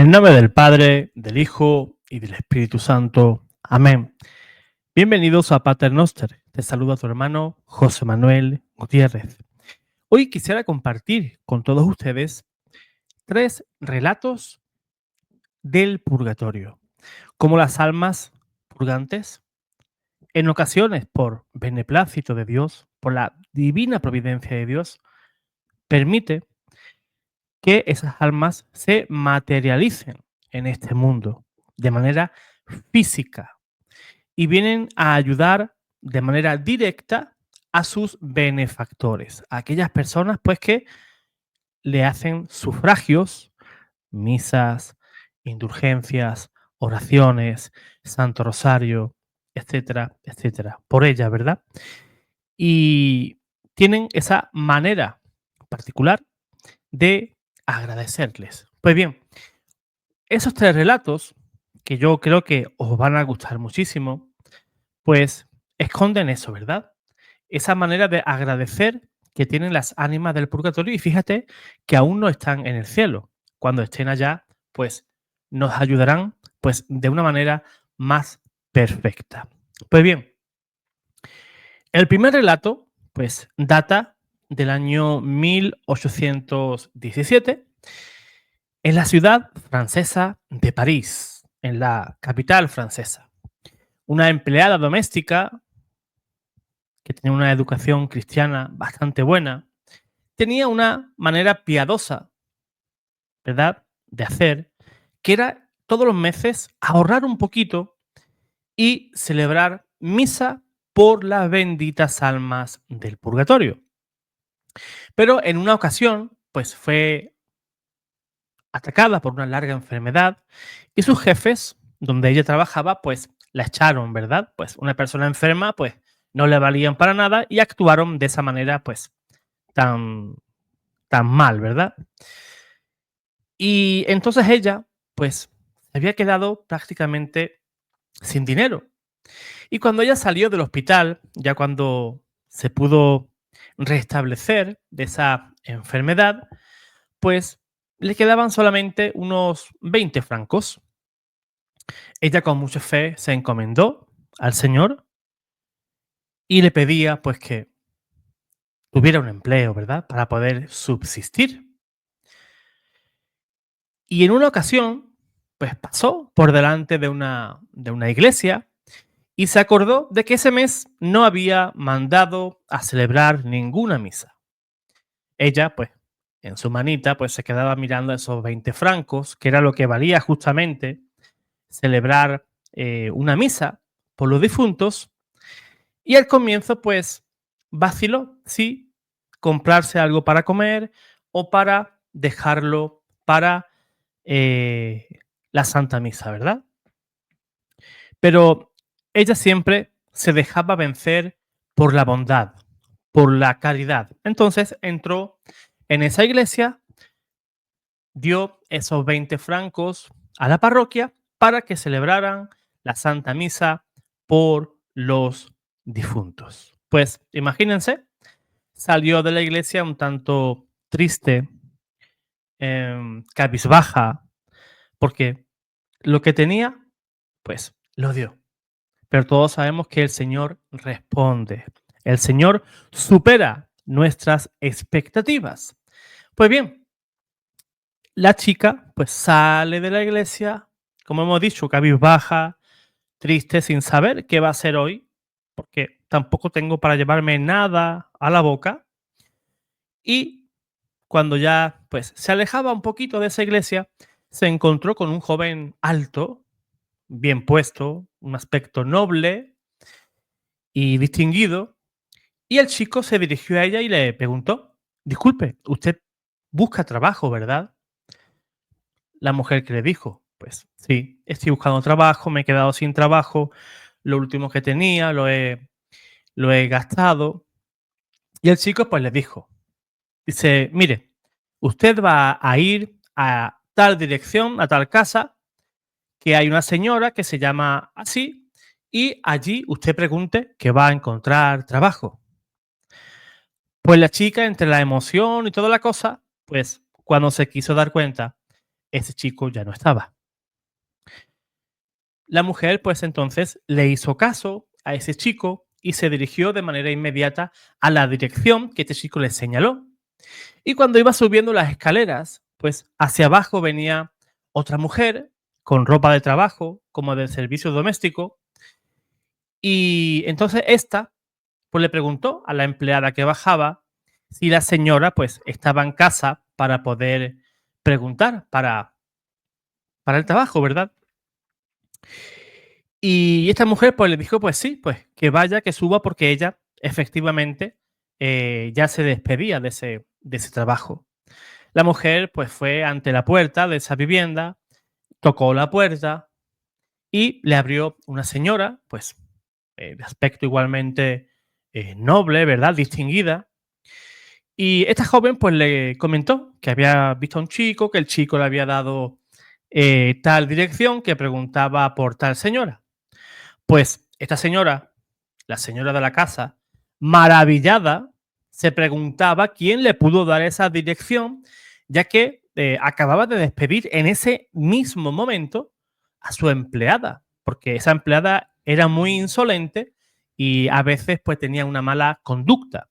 el nombre del Padre, del Hijo y del Espíritu Santo. Amén. Bienvenidos a Pater Noster. Te saluda tu hermano José Manuel Gutiérrez. Hoy quisiera compartir con todos ustedes 3 relatos del purgatorio. Cómo las almas purgantes, en ocasiones por beneplácito de Dios, por la divina providencia de Dios, permite que esas almas se materialicen en este mundo de manera física y vienen a ayudar de manera directa a sus benefactores, a aquellas personas pues que le hacen sufragios, misas, indulgencias, oraciones, Santo Rosario, etcétera, etcétera, por ellas, ¿verdad? Y tienen esa manera particular de agradecerles. Pues bien, esos 3 relatos, que yo creo que os van a gustar muchísimo, pues esconden eso, ¿verdad? Esa manera de agradecer que tienen las ánimas del purgatorio y fíjate que aún no están en el cielo. Cuando estén allá, pues nos ayudarán pues de una manera más perfecta. Pues bien, el primer relato pues data del año 1817 en la ciudad francesa de París, en la capital francesa. Una empleada doméstica que tenía una educación cristiana bastante buena, tenía una manera piadosa, ¿verdad?, de hacer, que era todos los meses ahorrar un poquito y celebrar misa por las benditas almas del purgatorio. Pero en una ocasión, pues fue atacada por una larga enfermedad y sus jefes, donde ella trabajaba, pues la echaron, ¿verdad? Pues una persona enferma, pues no le valían para nada y actuaron de esa manera, pues tan, tan mal, ¿verdad? Y entonces ella, pues, se había quedado prácticamente sin dinero. Y cuando ella salió del hospital, ya cuando se pudo restablecer de esa enfermedad, pues le quedaban solamente unos 20 francos. Ella con mucha fe se encomendó al Señor y le pedía pues que tuviera un empleo, ¿verdad? Para poder subsistir. Y en una ocasión, pues pasó por delante de una iglesia y se acordó de que ese mes no había mandado a celebrar ninguna misa. Ella, pues, en su manita, pues se quedaba mirando esos 20 francos, que era lo que valía justamente celebrar una misa por los difuntos. Y al comienzo, pues, vaciló, sí, comprarse algo para comer o para dejarlo para eh, la Santa Misa, ¿verdad? Pero ella siempre se dejaba vencer por la bondad, por la caridad. Entonces entró en esa iglesia, dio esos 20 francos a la parroquia para que celebraran la Santa Misa por los difuntos. Pues imagínense, salió de la iglesia un tanto triste, cabizbaja, porque lo que tenía, pues lo dio. Pero todos sabemos que el Señor responde. El Señor supera nuestras expectativas. Pues bien, la chica pues sale de la iglesia, como hemos dicho, cabizbaja, triste, sin saber qué va a hacer hoy, porque tampoco tengo para llevarme nada a la boca. Y cuando ya pues se alejaba un poquito de esa iglesia, se encontró con un joven alto, bien puesto, un aspecto noble y distinguido. Y el chico se dirigió a ella y le preguntó, disculpe, usted busca trabajo, ¿verdad? La mujer que le dijo, pues sí, estoy buscando trabajo, me he quedado sin trabajo, lo último que tenía lo he gastado. Y el chico pues le dijo, dice, mire, usted va a ir a tal dirección, a tal casa, que hay una señora que se llama así, y allí usted pregunte que va a encontrar trabajo. Pues la chica, entre la emoción y toda la cosa, pues cuando se quiso dar cuenta ese chico ya no estaba. La mujer, pues entonces le hizo caso a ese chico y se dirigió de manera inmediata a la dirección que este chico le señaló. Y cuando iba subiendo las escaleras, pues hacia abajo venía otra mujer con ropa de trabajo, como del servicio doméstico, y entonces esta pues le preguntó a la empleada que bajaba si la señora pues estaba en casa para poder preguntar para el trabajo, ¿verdad? Y esta mujer pues le dijo pues sí, pues que vaya, que suba porque ella efectivamente ya se despedía de ese trabajo. La mujer pues fue ante la puerta de esa vivienda, tocó la puerta y le abrió una señora, pues de aspecto igualmente noble, ¿verdad? Distinguida. Y esta joven pues le comentó que había visto a un chico, que el chico le había dado tal dirección, que preguntaba por tal señora. Pues esta señora, la señora de la casa, maravillada, se preguntaba quién le pudo dar esa dirección, ya que acababa de despedir en ese mismo momento a su empleada, porque esa empleada era muy insolente y a veces pues tenía una mala conducta.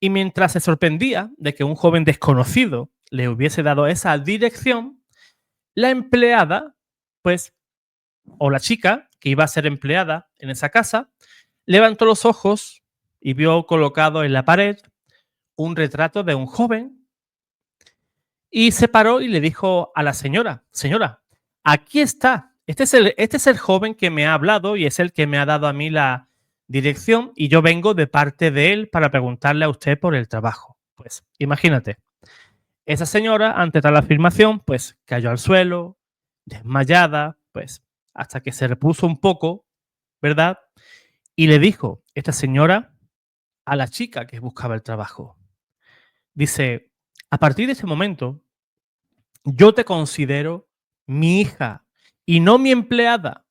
Y mientras se sorprendía de que un joven desconocido le hubiese dado esa dirección, la empleada, pues, o la chica que iba a ser empleada en esa casa, levantó los ojos y vio colocado en la pared un retrato de un joven y se paró y le dijo a la señora, señora, aquí está, este es el joven que me ha hablado y es el que me ha dado a mí la dirección y yo vengo de parte de él para preguntarle a usted por el trabajo. Pues imagínate, esa señora ante tal afirmación pues cayó al suelo, desmayada, pues hasta que se repuso un poco, ¿verdad? Y le dijo esta señora a la chica que buscaba el trabajo. Dice, a partir de ese momento, yo te considero mi hija y no mi empleada,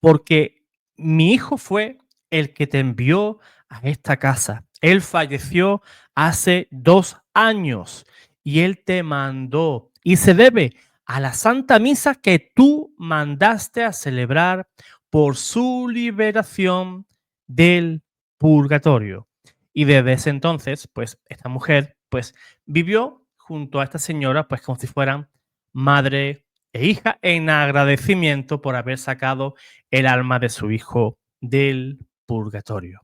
porque mi hijo fue el que te envió a esta casa. Él falleció hace 2 años y él te mandó y se debe a la Santa Misa que tú mandaste a celebrar por su liberación del purgatorio. Y desde ese entonces, pues esta mujer, pues vivió junto a esta señora, pues como si fueran madre e hija en agradecimiento por haber sacado el alma de su hijo del purgatorio.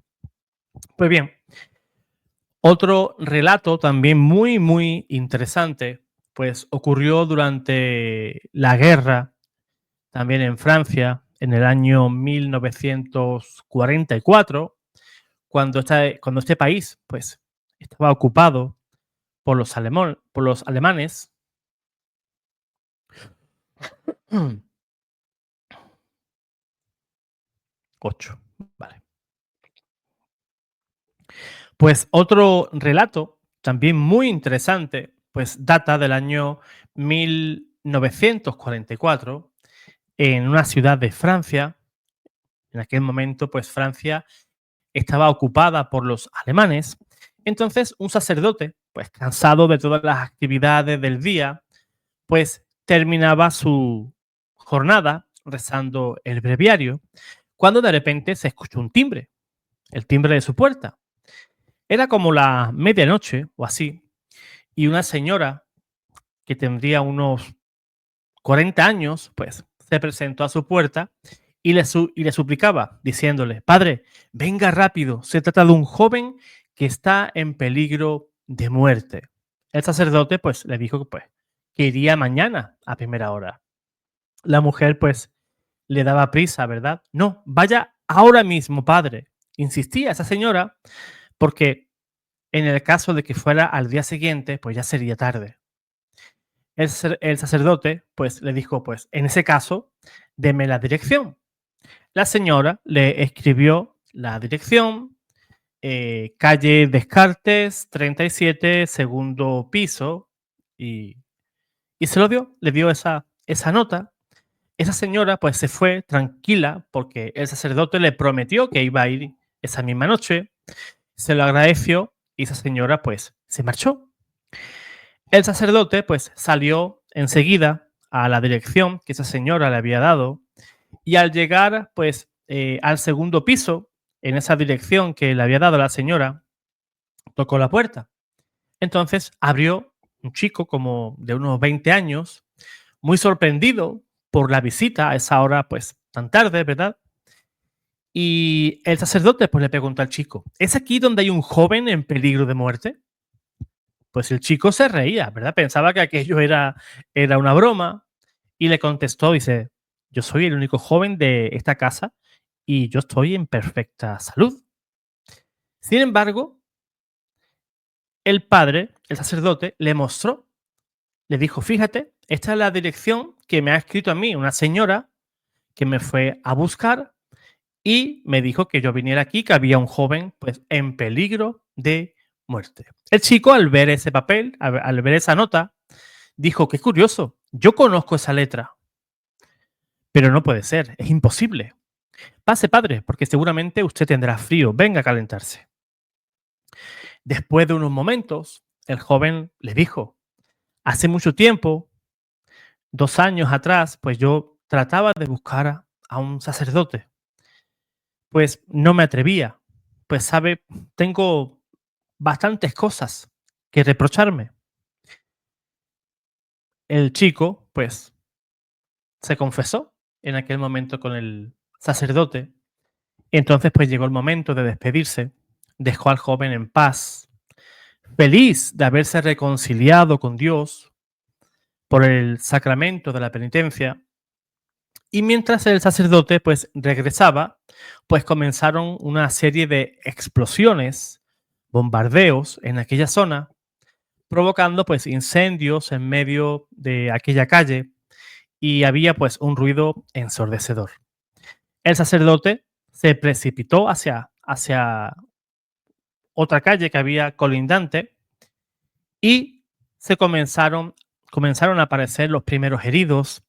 Pues bien, otro relato también muy, muy interesante, pues ocurrió durante la guerra, también en Francia, en el año 1944, cuando este país pues, estaba ocupado por los alemanes. 8, vale. Pues otro relato, también muy interesante, pues data del año 1944 en una ciudad de Francia. En aquel momento, pues Francia estaba ocupada por los alemanes. Entonces, un sacerdote, pues cansado de todas las actividades del día, pues terminaba su jornada rezando el breviario, cuando de repente se escuchó un timbre, el timbre de su puerta. Era como la medianoche o así, y una señora que tendría unos 40 años, pues se presentó a su puerta y le suplicaba, diciéndole, Padre, venga rápido, se trata de un joven que está en peligro de muerte. El sacerdote pues le dijo pues, que iría mañana a primera hora. La mujer pues le daba prisa, ¿verdad? No, vaya ahora mismo, padre. Insistía esa señora porque en el caso de que fuera al día siguiente, pues ya sería tarde. El sacerdote, pues le dijo, pues en ese caso, deme la dirección. La señora le escribió la dirección, calle Descartes, 37, segundo piso, y, y se lo dio, le dio esa nota. Esa señora pues se fue tranquila porque el sacerdote le prometió que iba a ir esa misma noche, se lo agradeció y esa señora pues se marchó. El sacerdote pues salió enseguida a la dirección que esa señora le había dado y al llegar pues al segundo piso, en esa dirección que le había dado la señora, tocó la puerta. Entonces abrió un chico como de unos 20 años, muy sorprendido por la visita a esa hora pues tan tarde, ¿verdad? Y el sacerdote pues le preguntó al chico, ¿es aquí donde hay un joven en peligro de muerte? Pues el chico se reía, ¿verdad? Pensaba que aquello era una broma y le contestó, dice, yo soy el único joven de esta casa y yo estoy en perfecta salud. Sin embargo, el padre, el sacerdote, le mostró, le dijo, fíjate, esta es la dirección que me ha escrito a mí una señora que me fue a buscar y me dijo que yo viniera aquí, que había un joven pues en peligro de muerte. El chico al ver ese papel, al ver esa nota, dijo, qué curioso, yo conozco esa letra, pero no puede ser, es imposible. Pase, padre, porque seguramente usted tendrá frío, venga a calentarse. Después de unos momentos, el joven le dijo, hace mucho tiempo, 2 años atrás, pues yo trataba de buscar a un sacerdote, pues no me atrevía, pues sabe, tengo bastantes cosas que reprocharme. El chico, pues, se confesó en aquel momento con el sacerdote. Entonces, pues llegó el momento de despedirse. Dejó al joven en paz, feliz de haberse reconciliado con Dios por el sacramento de la penitencia. Y mientras el sacerdote, pues, regresaba, pues comenzaron una serie de explosiones, bombardeos en aquella zona, provocando, pues, incendios en medio de aquella calle y había pues un ruido ensordecedor. El sacerdote se precipitó hacia otra calle que había colindante y comenzaron a aparecer los primeros heridos,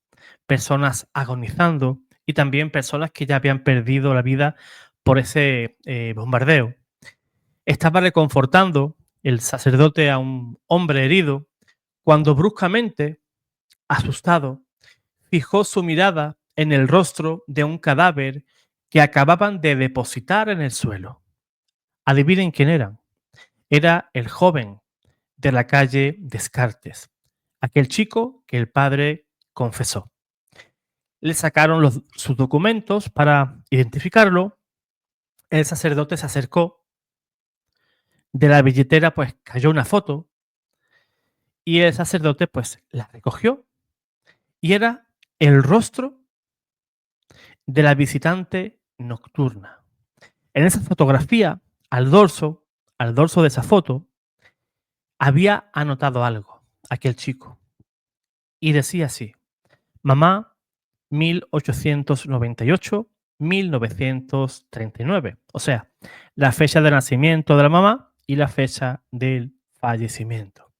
personas agonizando y también personas que ya habían perdido la vida por ese bombardeo. Estaba reconfortando el sacerdote a un hombre herido cuando bruscamente, asustado, fijó su mirada en el rostro de un cadáver que acababan de depositar en el suelo. Adivinen quién era. Era el joven de la calle Descartes, aquel chico que el padre confesó. Le sacaron sus documentos para identificarlo. El sacerdote se acercó. De la billetera pues cayó una foto y el sacerdote pues la recogió y era el rostro de la visitante nocturna. En esa fotografía, al dorso de esa foto, había anotado algo, aquel chico, y decía así, mamá 1898-1939, o sea, la fecha de nacimiento de la mamá y la fecha del fallecimiento.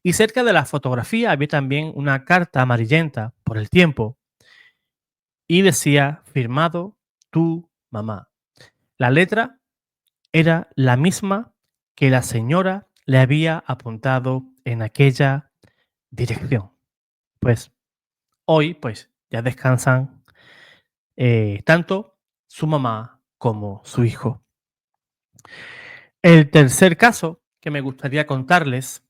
Y cerca de la fotografía había también una carta amarillenta por el tiempo y decía, firmado tu mamá. La letra era la misma que la señora le había apuntado en aquella dirección. Pues hoy, pues ya descansan tanto su mamá como su hijo. El tercer caso que me gustaría contarles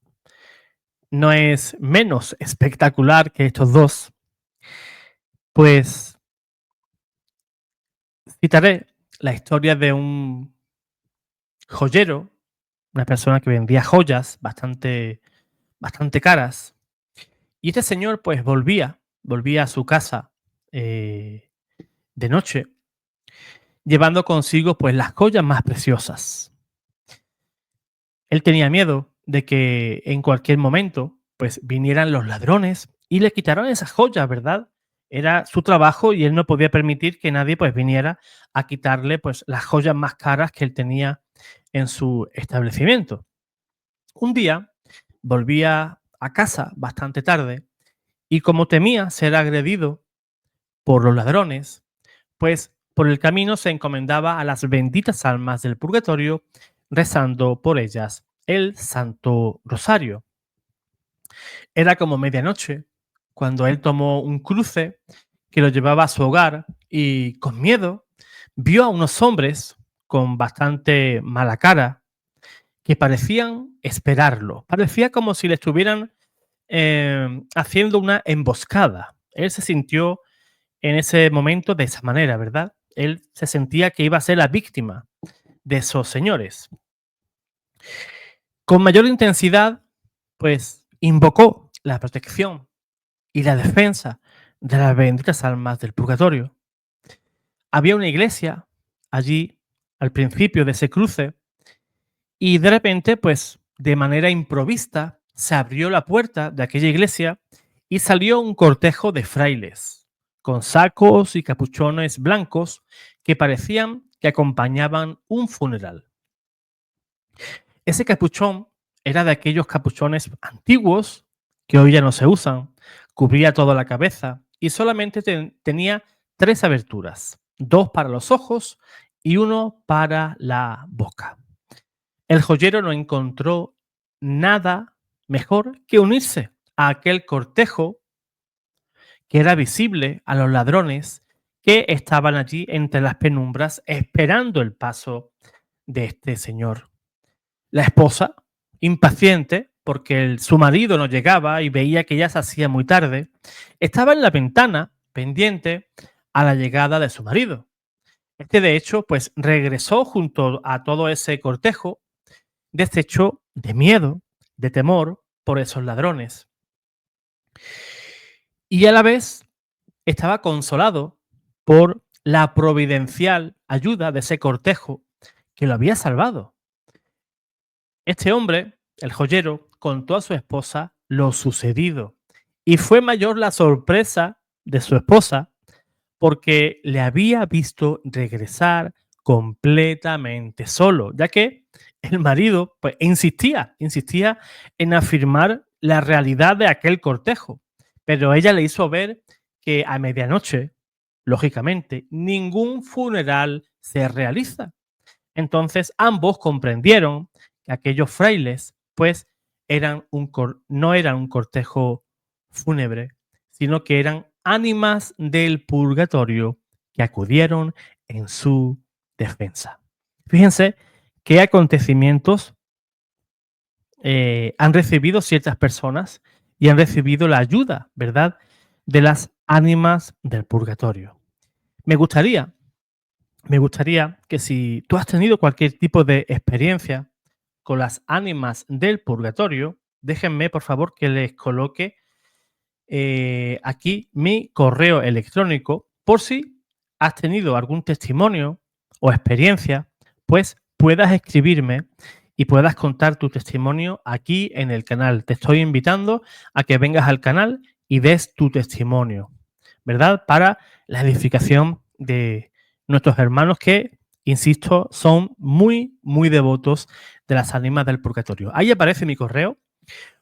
no es menos espectacular que estos dos, pues citaré la historia de un joyero, una persona que vendía joyas bastante caras. Y este señor pues volvía a su casa eh, de noche, llevando consigo pues las joyas más preciosas. Él tenía miedo de que en cualquier momento pues vinieran los ladrones y le quitaran esas joyas, ¿verdad? Era su trabajo y él no podía permitir que nadie pues viniera a quitarle pues las joyas más caras que él tenía en su establecimiento. Un día volvía a casa bastante tarde y como temía ser agredido por los ladrones, pues por el camino se encomendaba a las benditas almas del purgatorio, rezando por ellas el Santo Rosario. Era como medianoche cuando él tomó un cruce que lo llevaba a su hogar y con miedo vio a unos hombres con bastante mala cara que parecían esperarlo. Parecía como si le estuvieran haciendo una emboscada. Él se sintió en ese momento de esa manera, ¿verdad? Él se sentía que iba a ser la víctima de esos señores. Con mayor intensidad, pues invocó la protección y la defensa de las benditas almas del purgatorio. Había una iglesia allí al principio de ese cruce y de repente, pues de manera improvista, se abrió la puerta de aquella iglesia y salió un cortejo de frailes con sacos y capuchones blancos que parecían que acompañaban un funeral. Ese capuchón era de aquellos capuchones antiguos que hoy ya no se usan, cubría toda la cabeza y solamente tenía tres aberturas, dos para los ojos y uno para la boca. El joyero no encontró nada mejor que unirse a aquel cortejo que era visible a los ladrones que estaban allí entre las penumbras esperando el paso de este señor. La esposa, impaciente porque su marido no llegaba y veía que ya se hacía muy tarde, estaba en la ventana pendiente a la llegada de su marido. Este, de hecho, pues regresó junto a todo ese cortejo, deshecho de miedo, de temor por esos ladrones. Y a la vez estaba consolado por la providencial ayuda de ese cortejo que lo había salvado. Este hombre, el joyero, contó a su esposa lo sucedido y fue mayor la sorpresa de su esposa porque le había visto regresar completamente solo, ya que el marido pues, insistía en afirmar la realidad de aquel cortejo, pero ella le hizo ver que a medianoche, lógicamente, ningún funeral se realiza. Entonces ambos comprendieron que aquellos frailes pues no eran un cortejo fúnebre, sino que eran ánimas del purgatorio que acudieron en su defensa. Fíjense qué acontecimientos han recibido ciertas personas y han recibido la ayuda, ¿verdad?, de las ánimas del purgatorio. Me gustaría que si tú has tenido cualquier tipo de experiencia con las ánimas del purgatorio, déjenme por favor que les coloque aquí mi correo electrónico por si has tenido algún testimonio o experiencia, pues puedas escribirme y puedas contar tu testimonio aquí en el canal. Te estoy invitando a que vengas al canal y des tu testimonio, ¿verdad? Para la edificación de nuestros hermanos que, insisto, son muy, muy devotos de las ánimas del purgatorio. Ahí aparece mi correo,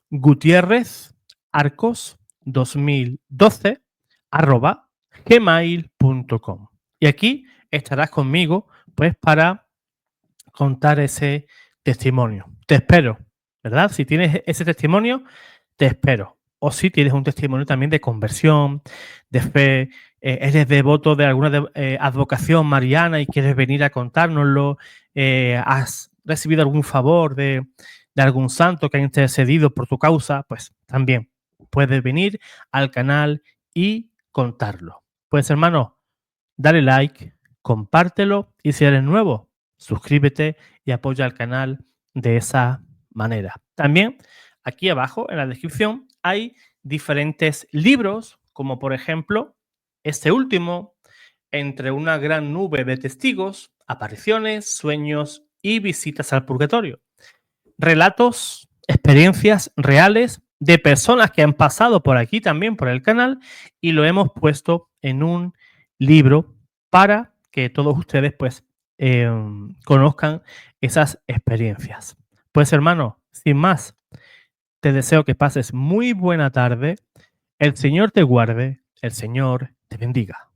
gutierrezarcos2012@gmail.com. Y aquí estarás conmigo, pues, para contar ese testimonio. Te espero, ¿verdad? Si tienes ese testimonio, te espero. O si tienes un testimonio también de conversión, de fe, eres devoto de alguna advocación mariana y quieres venir a contárnoslo, has recibido algún favor de algún santo que ha intercedido por tu causa, pues también puedes venir al canal y contarlo. Pues hermano, dale like, compártelo y si eres nuevo, suscríbete y apoya al canal de esa manera. También aquí abajo en la descripción hay diferentes libros, como por ejemplo este último, Entre una gran nube de testigos, apariciones, sueños y visitas al purgatorio. Relatos, experiencias reales de personas que han pasado por aquí también, por el canal, y lo hemos puesto en un libro para que todos ustedes pues conozcan esas experiencias. Pues hermano, sin más, te deseo que pases muy buena tarde. El Señor te guarde, el Señor te bendiga.